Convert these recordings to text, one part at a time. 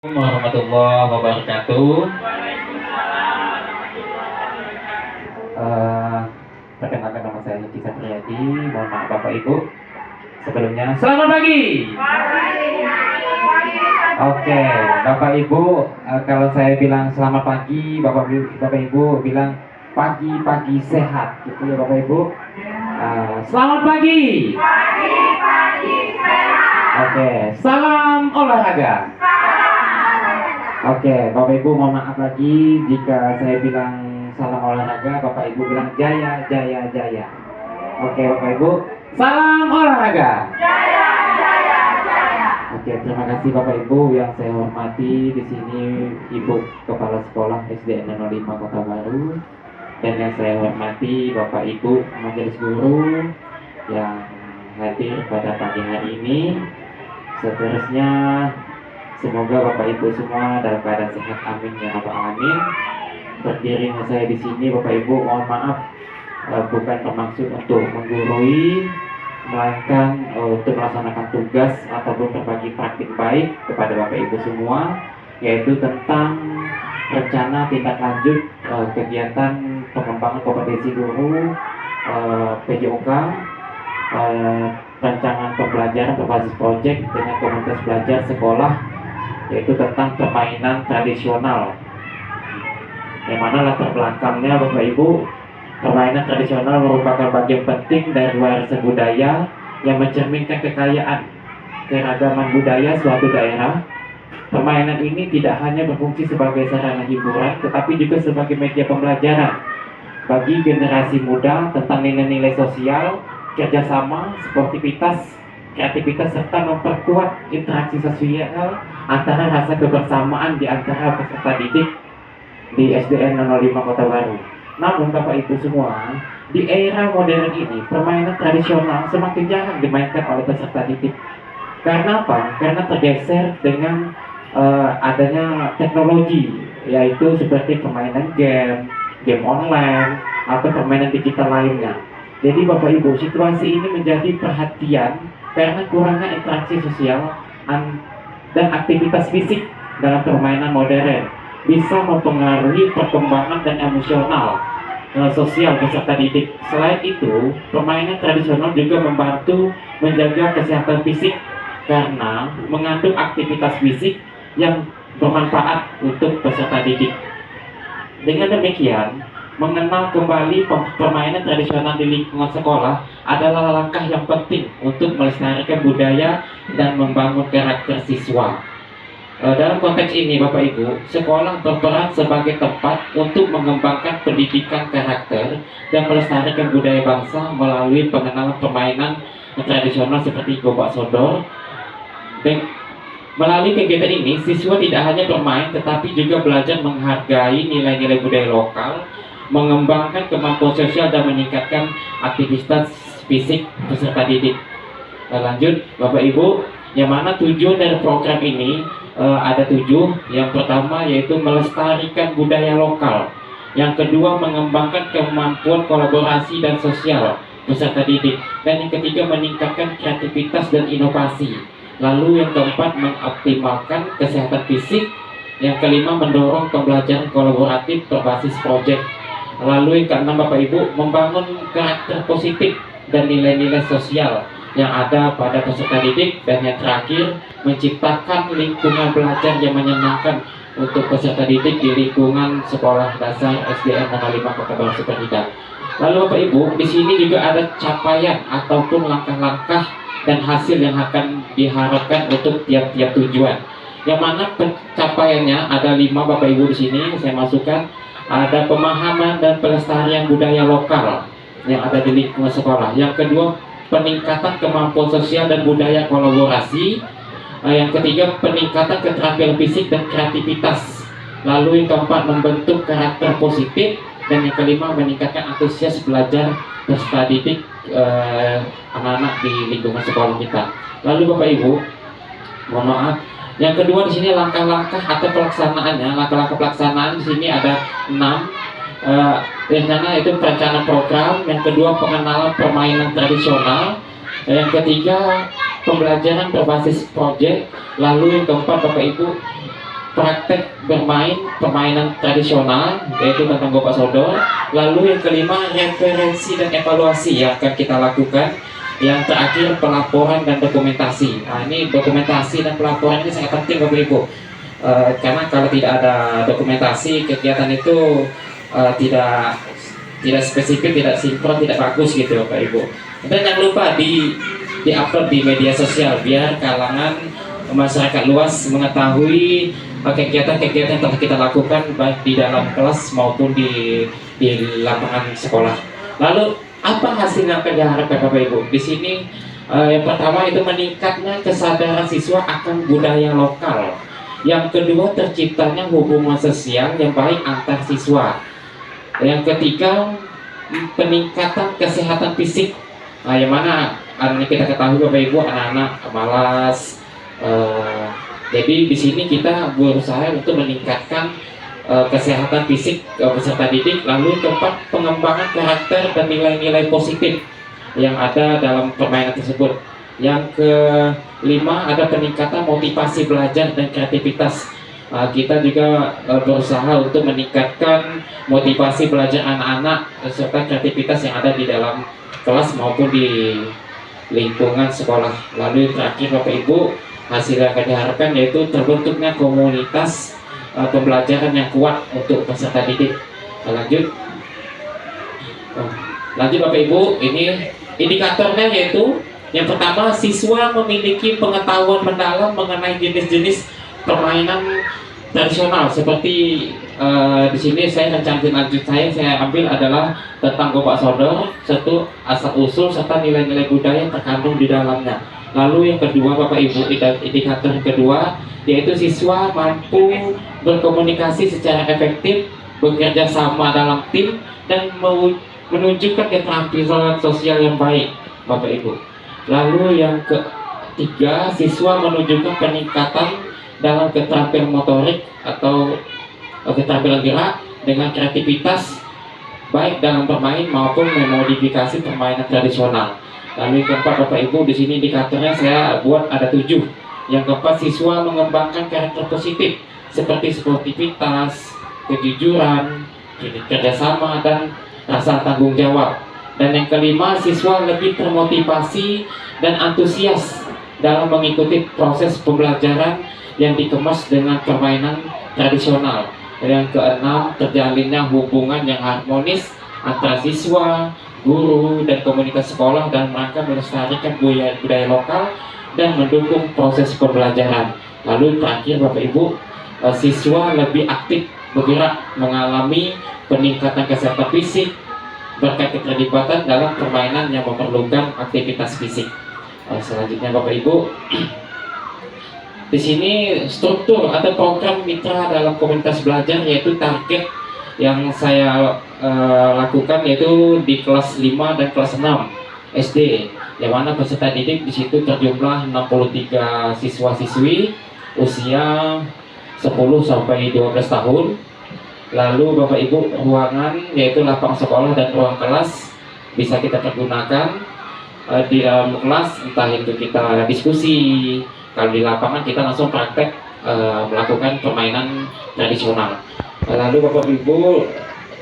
Warahmatullahi wabarakatuh. Eh, Perkenalkan nama saya Niki Satriadi. Mohon maaf Bapak Ibu. Sebelumnya selamat pagi. Oke, Bapak Ibu, kalau saya bilang selamat pagi, Bapak Ibu bilang pagi-pagi sehat, gitu ya Bapak Ibu. Selamat pagi. Oke, salam olahraga. Oke, Bapak Ibu mohon maaf lagi jika saya bilang salam olahraga, Bapak Ibu bilang jaya, jaya, jaya. Oke, Bapak Ibu, salam olahraga. Oke, terima kasih Bapak Ibu yang saya hormati di sini Ibu Kepala Sekolah SDN 05 Kota Baru, dan yang saya hormati Bapak Ibu Majelis Guru yang hadir pada pagi hari ini. Seterusnya semoga Bapak Ibu semua dalam keadaan sehat, amin ya rabbal alamin. Berdirinya saya di sini Bapak Ibu mohon maaf, bukan bermaksud untuk menggurui, melainkan untuk melaksanakan tugas ataupun berbagi praktik baik kepada Bapak Ibu semua, yaitu tentang rencana tindak lanjut kegiatan pengembangan kompetensi guru PJOK, rancangan pembelajaran berbasis proyek dengan komunitas belajar sekolah, yaitu tentang permainan tradisional, yang mana latar belakangnya Bapak Ibu, permainan tradisional merupakan bagian penting dari warisan budaya yang mencerminkan kekayaan keragaman budaya suatu daerah. Permainan ini tidak hanya berfungsi sebagai sarana hiburan, tetapi juga sebagai media pembelajaran bagi generasi muda tentang nilai-nilai sosial, kerjasama, sportivitas, kreativitas, serta memperkuat interaksi sosial antara rasa kebersamaan di antara peserta didik di SDN 05 Kota Baru. Namun Bapak Ibu semua, di era modern ini permainan tradisional semakin jarang dimainkan oleh peserta didik. Karena apa? Karena tergeser dengan adanya teknologi, yaitu seperti permainan game online, atau permainan digital lainnya. Jadi Bapak Ibu, situasi ini menjadi perhatian karena kurangnya interaksi sosial dan aktivitas fisik dalam permainan modern bisa mempengaruhi perkembangan dan emosional sosial peserta didik. Selain itu, permainan tradisional juga membantu menjaga kesehatan fisik karena mengandung aktivitas fisik yang bermanfaat untuk peserta didik. Dengan demikian, mengenal kembali permainan tradisional di lingkungan sekolah adalah langkah yang penting untuk melestarikan budaya dan membangun karakter siswa. Dalam konteks ini Bapak Ibu, sekolah berperan sebagai tempat untuk mengembangkan pendidikan karakter dan melestarikan budaya bangsa melalui pengenalan permainan tradisional seperti gobak sodor. Melalui kegiatan ini, siswa tidak hanya bermain tetapi juga belajar menghargai nilai-nilai budaya lokal, mengembangkan kemampuan sosial dan meningkatkan aktivitas fisik peserta didik. Lanjut Bapak Ibu, yang mana tujuan dari program ini ada 7. Yang pertama yaitu melestarikan budaya lokal. Yang kedua mengembangkan kemampuan kolaborasi dan sosial peserta didik. Dan yang ketiga meningkatkan kreativitas dan inovasi. Lalu yang keempat mengoptimalkan kesehatan fisik. Yang kelima mendorong pembelajaran kolaboratif berbasis proyek. Lalu yang keenam Bapak Ibu, membangun karakter positif dan nilai-nilai sosial yang ada pada peserta didik. Dan yang terakhir, menciptakan lingkungan belajar yang menyenangkan untuk peserta didik di lingkungan sekolah dasar SDN 05 Kota Baru Superida. Lalu Bapak Ibu, di sini juga ada capaian ataupun langkah-langkah dan hasil yang akan diharapkan untuk tiap-tiap tujuan. Yang mana pencapaiannya ada 5 Bapak Ibu di sini saya masukkan. Ada pemahaman dan pelestarian budaya lokal yang ada di lingkungan sekolah. Yang kedua, peningkatan kemampuan sosial dan budaya kolaborasi. Yang ketiga, peningkatan keterampilan fisik dan kreativitas. Lalu yang keempat, membentuk karakter positif. Dan yang kelima, meningkatkan antusias belajar peserta didik anak-anak di lingkungan sekolah kita. Lalu Bapak Ibu, mohon maaf. Yang kedua di sini langkah-langkah atau pelaksanaannya. Langkah-langkah pelaksanaan di sini ada 6. Rencana itu perencanaan program. Yang kedua pengenalan permainan tradisional. Yang ketiga pembelajaran berbasis proyek. Lalu yang keempat Bapak Ibu praktek bermain permainan tradisional yaitu tentang gopak sodor. Lalu yang kelima, referensi dan evaluasi yang akan kita lakukan. Yang terakhir, pelaporan dan dokumentasi. Nah, ini dokumentasi dan pelaporan ini sangat penting Bapak Ibu. Karena kalau tidak ada dokumentasi, kegiatan itu tidak spesifik, tidak sinkron, tidak bagus gitu Bapak Ibu. Dan jangan lupa di-upload di media sosial biar kalangan masyarakat luas mengetahui kegiatan-kegiatan yang telah kita lakukan baik di dalam kelas maupun di lapangan sekolah. Lalu apa hasil yang akan diharapkan Bapak Ibu? Di sini yang pertama itu meningkatnya kesadaran siswa akan budaya lokal. Yang kedua, terciptanya hubungan sosial yang baik antar siswa. Yang ketiga, peningkatan kesehatan fisik. Yang mana kita ketahui Bapak Ibu, anak-anak malas. Jadi di sini kita berusaha untuk meningkatkan kesehatan fisik peserta didik. Lalu keempat, pengembangan karakter dan nilai-nilai positif yang ada dalam permainan tersebut. Yang kelima, ada peningkatan motivasi belajar dan kreativitas. Kita juga berusaha untuk meningkatkan motivasi belajar anak-anak serta kreativitas yang ada di dalam kelas maupun di lingkungan sekolah. Lalu terakhir Bapak Ibu, hasil yang akan diharapkan yaitu terbentuknya komunitas pembelajaran yang kuat untuk peserta didik. Lanjut Bapak Ibu, ini indikatornya yaitu yang pertama, siswa memiliki pengetahuan mendalam mengenai jenis-jenis permainan tradisional seperti di sini saya ambil adalah tentang gopak sodor, satu asal usul serta nilai-nilai budaya yang terkandung di dalamnya. Lalu yang kedua Bapak Ibu, indikator yang kedua yaitu siswa mampu berkomunikasi secara efektif, bekerja sama dalam tim dan menunjukkan keterampilan sosial yang baik Bapak Ibu. Lalu yang ketiga, siswa menunjukkan peningkatan dalam keterampilan motorik atau keterampilan gerak dengan kreativitas baik dalam bermain maupun memodifikasi permainan tradisional. Lalu yang keempat Bapak Ibu, di sini indikatornya saya buat ada 7. Yang keempat, siswa mengembangkan karakter positif seperti sportivitas, kejujuran, kerjasama dan rasa tanggung jawab. Dan yang kelima, siswa lebih termotivasi dan antusias dalam mengikuti proses pembelajaran yang dikemas dengan permainan tradisional. Dan yang keenam, terjalinnya hubungan yang harmonis antara siswa, guru, dan komunitas sekolah dalam rangka melestarikan budaya lokal dan mendukung proses pembelajaran. Lalu terakhir Bapak Ibu, siswa lebih aktif bergerak, mengalami peningkatan kesehatan fisik berkat keterlibatan dalam permainan yang memerlukan aktivitas fisik. Selanjutnya Bapak Ibu, di sini struktur atau program mitra dalam komunitas belajar yaitu target yang saya lakukan yaitu di kelas 5 dan kelas 6 SD, yang mana peserta didik di situ terjumlah 63 siswa-siswi usia 10 sampai 12 tahun. Lalu Bapak Ibu, ruangan yaitu lapang sekolah dan ruang kelas bisa kita pergunakan di dalam kelas, entah itu kita diskusi, kalau di lapangan kita langsung praktek melakukan permainan tradisional. Lalu Bapak Ibu,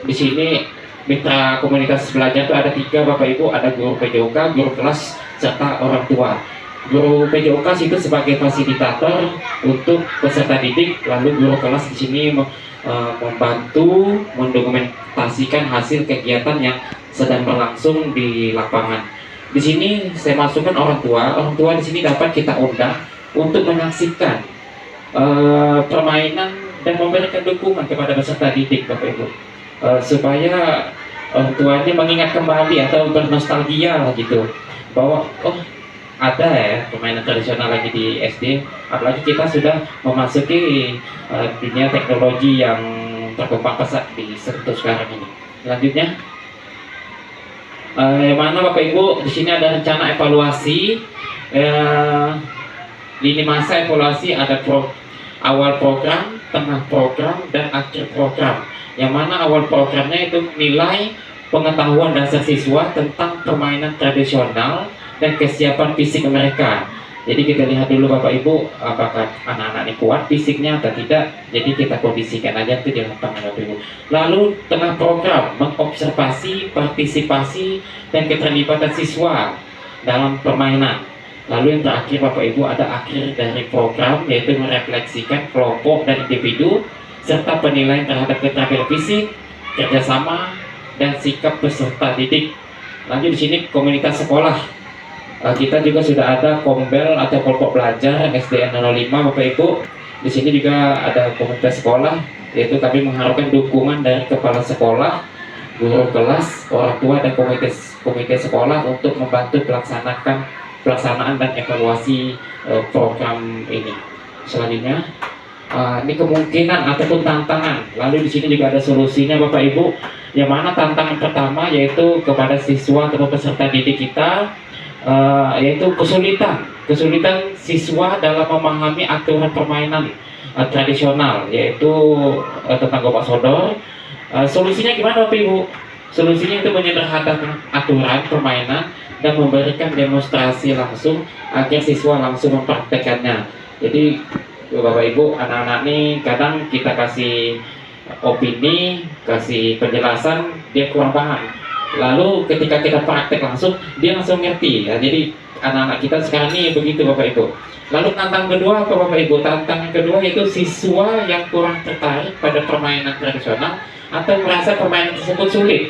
di sini mitra komunitas belajar itu ada 3 Bapak Ibu, ada guru PJOK, guru kelas serta orang tua. Guru PJOK itu sebagai fasilitator untuk peserta didik, lalu guru kelas di sini membantu mendokumentasikan hasil kegiatan yang sedang berlangsung di lapangan. Di sini saya masukkan orang tua. Orang tua di sini dapat kita undang untuk menyaksikan permainan dan memberikan dukungan kepada peserta didik Bapak Ibu, supaya orang tuanya mengingat kembali atau bernostalgia gitu bahwa ada ya permainan tradisional lagi di SD, apalagi kita sudah memasuki dunia teknologi yang berkembang pesat di Sentul sekarang ini. Selanjutnya, yang mana Bapak Ibu di sini ada rencana evaluasi, lini masa evaluasi ada awal program, tengah program, dan akhir program. Yang mana awal programnya itu nilai pengetahuan dasar siswa tentang permainan tradisional dan kesiapan fisik mereka. Jadi kita lihat dulu Bapak Ibu apakah anak-anak ini kuat fisiknya atau tidak. Jadi kita kondisikan aja itu di lapangan Bapak Ibu. Lalu tengah program mengobservasi partisipasi dan keterlibatan siswa dalam permainan. Lalu yang terakhir Bapak Ibu ada akhir dari program, yaitu merefleksikan kelompok dan individu serta penilaian terhadap keterampilan fisik, kerjasama, dan sikap peserta didik. Lanjut di sini komunitas sekolah. Kita juga sudah ada Kombel atau kelompok belajar SDN 05 Bapak Ibu. Di sini juga ada komunitas sekolah, yaitu kami mengharapkan dukungan dari kepala sekolah, guru kelas, orang tua, dan komite sekolah untuk membantu pelaksanaan dan evaluasi program ini. Selanjutnya, ini kemungkinan ataupun tantangan. Lalu di sini juga ada solusinya Bapak Ibu. Yang mana tantangan pertama yaitu kepada siswa atau peserta didik kita, yaitu kesulitan siswa dalam memahami aturan permainan tradisional, yaitu tentang gobak sodor. Solusinya gimana Bapak Ibu? Solusinya itu menyederhanakan aturan permainan dan memberikan demonstrasi langsung agar siswa langsung mempraktekannya. Jadi Bapak Ibu, anak-anak ini kadang kita kasih opini, kasih penjelasan, dia kurang paham. Lalu ketika kita praktek langsung, dia langsung ngerti ya. Jadi anak-anak kita sekarang ini begitu Bapak Ibu. Lalu tantangan kedua apa Bapak Ibu? Tantangan kedua yaitu siswa yang kurang tertarik pada permainan tradisional atau merasa permainan tersebut sulit.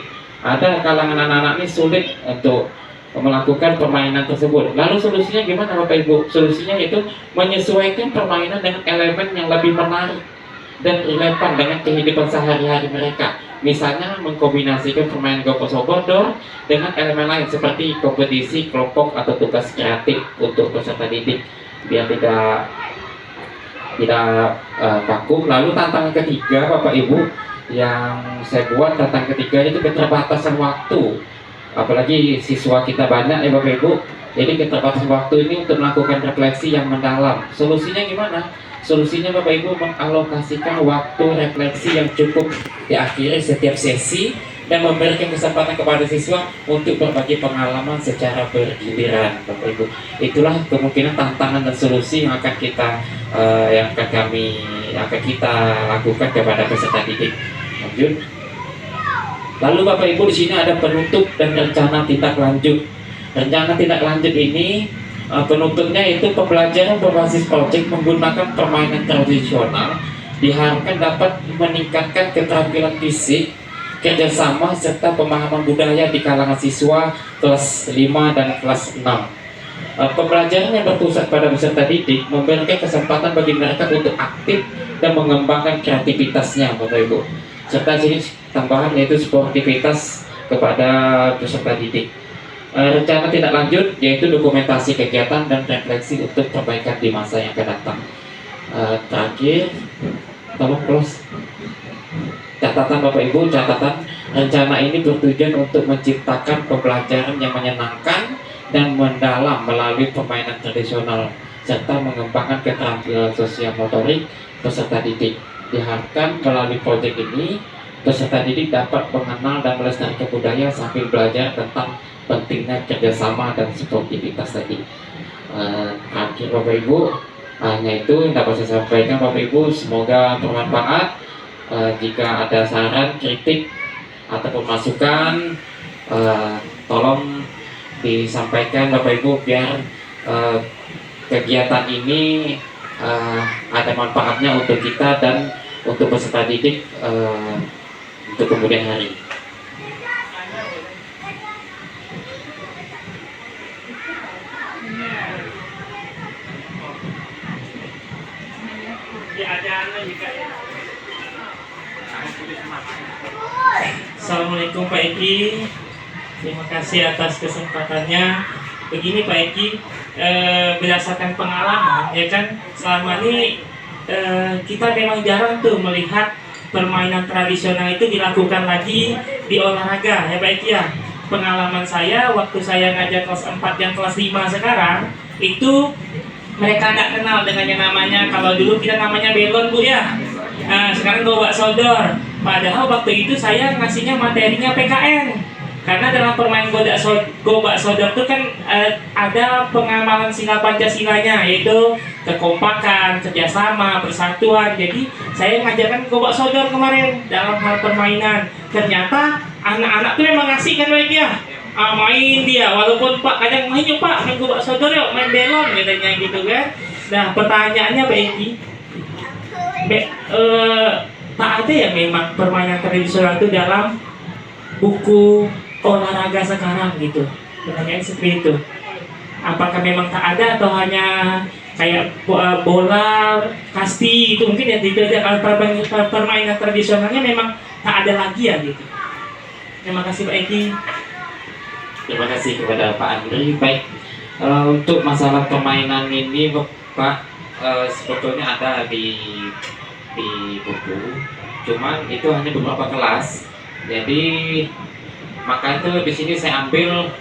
Ada kalangan anak-anak ini sulit untuk melakukan permainan tersebut. Lalu solusinya gimana Bapak Ibu? Solusinya yaitu menyesuaikan permainan dengan elemen yang lebih menarik dan relevan dengan kehidupan sehari-hari mereka. Misalnya mengkombinasikan permainan gopok sodor dengan elemen lain seperti kompetisi, kelompok, atau tugas kreatif untuk peserta didik biar tidak vakum. Lalu tantangan ketiga Bapak Ibu yang saya buat, tantangan ketiga itu keterbatasan waktu. Apalagi siswa kita banyak ya Bapak Ibu. Jadi keterbatasan waktu ini untuk melakukan refleksi yang mendalam. Solusinya gimana? Solusinya Bapak Ibu mengalokasikan waktu refleksi yang cukup di akhir setiap sesi dan memberikan kesempatan kepada siswa untuk berbagi pengalaman secara bergiliran Bapak Ibu. Itulah kemungkinan tantangan dan solusi yang akan kita lakukan kepada peserta didik. Lanjut. Lalu Bapak Ibu di sini ada penutup dan rencana tindak lanjut. Rencana tindak lanjut ini penutupnya itu pembelajaran berbasis proyek menggunakan permainan tradisional diharapkan dapat meningkatkan keterampilan fisik, kerjasama, serta pemahaman budaya di kalangan siswa kelas 5 dan kelas 6. Pembelajaran yang berpusat pada peserta didik memberikan kesempatan bagi mereka untuk aktif dan mengembangkan kreativitasnya Bapak Ibu. Serta sini tambahan yaitu sportivitas kepada peserta didik. Rencana tindak lanjut yaitu dokumentasi kegiatan dan refleksi untuk perbaikan di masa yang akan datang. Terakhir, tolong close. Catatan Bapak Ibu, catatan rencana ini bertujuan untuk menciptakan pembelajaran yang menyenangkan dan mendalam melalui permainan tradisional serta mengembangkan keterampilan sosial motorik peserta didik. Diharapkan melalui proyek ini peserta didik dapat mengenal dan melestarikan budaya sambil belajar tentang pentingnya kerjasama dan sportivitas tadi. Akhir Bapak Ibu, hanya itu yang dapat saya sampaikan Bapak Ibu. Semoga bermanfaat. Jika ada saran, kritik ataupun masukan, tolong disampaikan Bapak Ibu biar kegiatan ini ada manfaatnya untuk kita dan untuk peserta didik untuk kemudian hari. Assalamualaikum Pak Eki, terima kasih atas kesempatannya. Begini Pak Eki, berdasarkan pengalaman ya kan, selama ini kita memang jarang tuh melihat permainan tradisional itu dilakukan lagi di olahraga ya Pak Eki ya. Pengalaman saya waktu saya ngajar kelas 4 dan kelas 5 sekarang itu mereka nggak kenal dengan yang namanya, kalau dulu kita namanya belon Bu ya. Nah, sekarang gobak sodor. Padahal waktu itu saya ngasihnya materinya PKN. Karena dalam permainan gobak sodor itu kan ada pengamalan sila Pancasilanya, yaitu kekompakan, kerjasama, persatuan. Jadi saya mengajarkan gobak sodor kemarin dalam hal permainan. Ternyata anak-anak tuh memang asik kan baik ya. Main dia, walaupun Pak kadang main yuk Pak, main gobak sodor yuk, main belon katanya gitu kan. Nah pertanyaannya Pak Eki, tak ada ya memang permainan tradisional itu dalam buku olahraga sekarang gitu. Pertanyaan seperti itu. Apakah memang tak ada atau hanya kayak bola, kasti itu mungkin ya tidak ada. Kalau permainan tradisionalnya memang tak ada lagi ya gitu. Terima kasih Pak Eki. Terima kasih kepada Pak Andri. Baik, untuk masalah permainan ini Pak, sebetulnya ada di buku, cuman itu hanya beberapa kelas. Jadi maka itu di sini saya ambil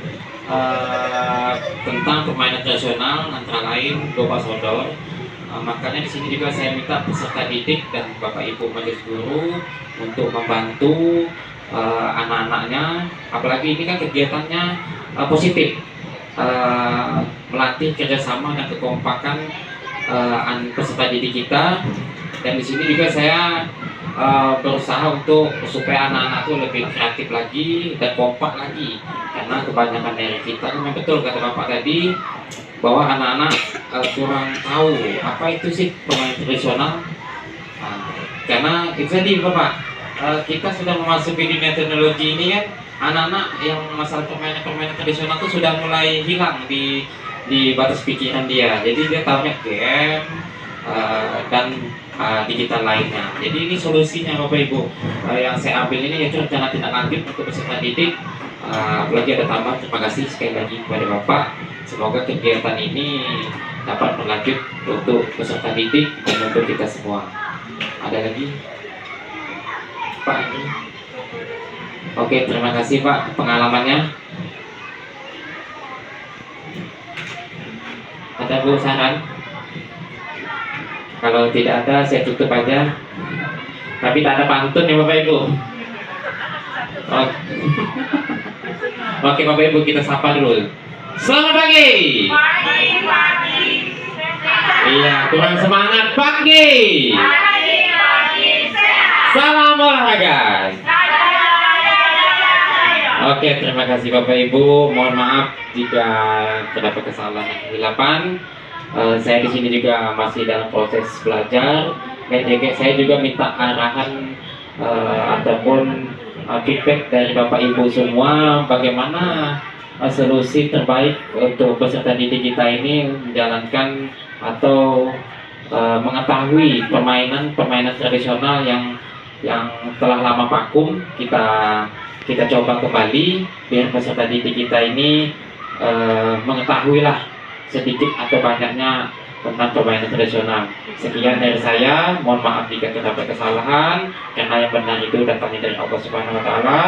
tentang permainan tradisional antara lain gobak sodor. Makanya di sini juga saya minta peserta didik dan Bapak Ibu majelis guru untuk membantu anak-anaknya, apalagi ini kan kegiatannya positif, melatih kerjasama dan kekompakan peserta didik kita. Dan di sini juga saya berusaha untuk supaya anak-anak itu lebih kreatif lagi dan kompak lagi, karena kebanyakan dari kita memang betul kata Bapak tadi bahwa anak-anak kurang tahu apa itu sih permainan tradisional. Karena itu tadi Bapak, kita sudah memasuki dunia teknologi ini kan, anak-anak yang masalah permainan tradisional itu sudah mulai hilang di batas pikiran dia. Jadi dia tahunya game dan digital lainnya. Jadi ini solusinya Bapak Ibu. Yang saya ambil ini yaitu rencana tindak lanjut untuk peserta didik. Apalagi ada tambahan, terima kasih sekali lagi kepada Bapak. Semoga kegiatan ini dapat berlanjut untuk peserta didik dan untuk kita semua. Ada lagi? Pak Andri. Oke, terima kasih Pak pengalamannya. Ada Bu saran? Kalau tidak ada saya tutup aja. Tapi tak ada pantun ya Bapak Ibu. Oke Bapak Ibu, kita sapa dulu. Selamat pagi. Pagi. Iya, kurang semangat pagi. Salam olahraga. Oke, terima kasih Bapak Ibu. Mohon maaf jika terdapat kesalahan dan kesilapan. Saya di sini juga masih dalam proses belajar. Dan juga saya juga minta arahan ataupun feedback dari Bapak Ibu semua bagaimana solusi terbaik untuk peserta didik kita ini menjalankan atau mengetahui permainan tradisional yang telah lama vakum. Kita coba kembali biar peserta didik kita ini mengetahuilah sedikit atau banyaknya tentang permainan tradisional. Sekian dari saya, mohon maaf jika terdapat kesalahan, karena yang benar itu datangnya dari Allah Subhanahu wa taala.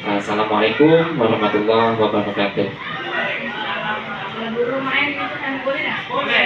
Assalamualaikum warahmatullahi wabarakatuh. Guru main itu kan boleh nggak? Boleh.